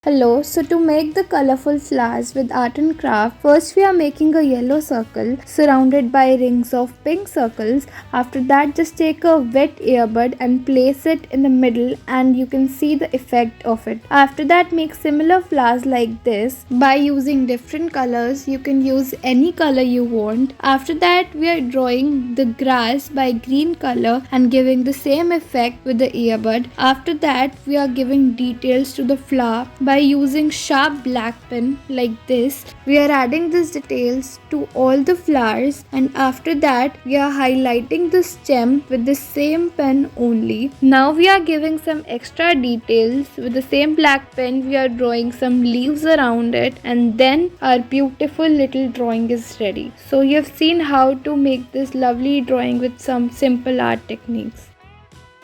Hello, so to make the colorful flowers with art and craft, first we are making a yellow circle surrounded by rings of pink circles. After that, just take a wet earbud and place it in the middle and you can see the effect of it. After that, make similar flowers like this by using different colors. You can use any color you want. After that, we are drawing the grass by green color and giving the same effect with the earbud. After that, we are giving details to the flower by using sharp black pen like this. We are adding these details to all the flowers, and after that we are highlighting the stem with the same pen only. Now we are giving some extra details with the same black pen. We are drawing some leaves around it, and then our beautiful little drawing is ready. So you have seen how to make this lovely drawing with some simple art techniques.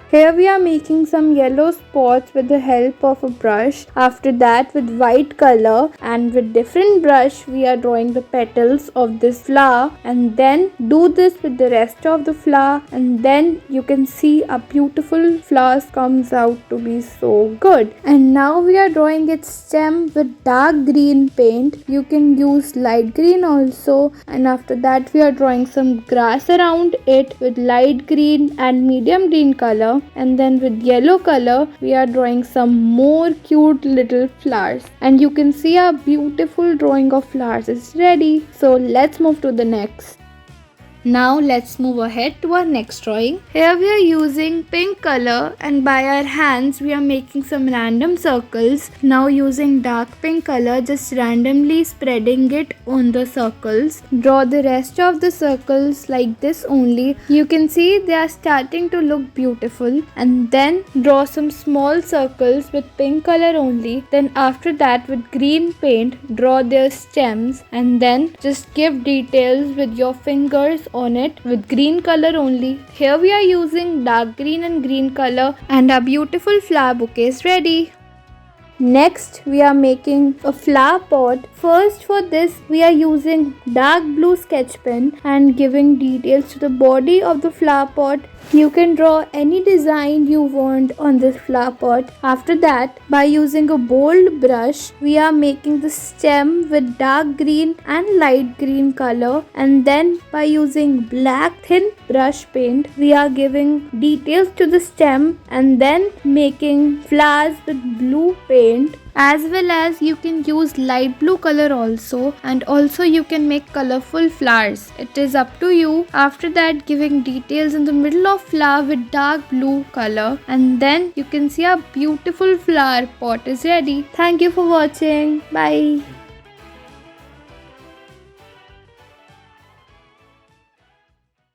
Here we are making some yellow spots with the help of a brush. After that, with white color and with different brush, we are drawing the petals of this flower, and then do this with the rest of the flower, and then you can see a beautiful flowers comes out to be so good. And now we are drawing its stem with dark green paint. You can use light green also, and after that we are drawing some grass around it with light green and medium green color. And then with yellow color we are drawing some more cute little flowers, and you can see a beautiful drawing of flowers is ready. So let's move to the next. Now let's move ahead to our next drawing. Here we are using pink color, and by our hands we are making some random circles. Now using dark pink color, just randomly spreading it on the circles. Draw the rest of the circles like this only. You can see they are starting to look beautiful, and then draw some small circles with pink color only. Then after that, with green paint, draw their stems, and then just give details with your fingers on it with green color only. Here we are using dark green and green color, and our beautiful flower bouquet is ready. Next, we are making a flower pot. First, for this we are using dark blue sketch pen and giving details to the body of the flower pot. You can draw any design you want on this flower pot. After that, by using a bold brush, we are making the stem with dark green and light green color, and then by using black thin brush paint, we are giving details to the stem, and then making flowers with blue paint. As well as you can use light blue color also, and also you can make colorful flowers. It is up to you. After that, giving details in the middle of flower with dark blue color, and then you can see a beautiful flower pot is ready. Thank you for watching. Bye.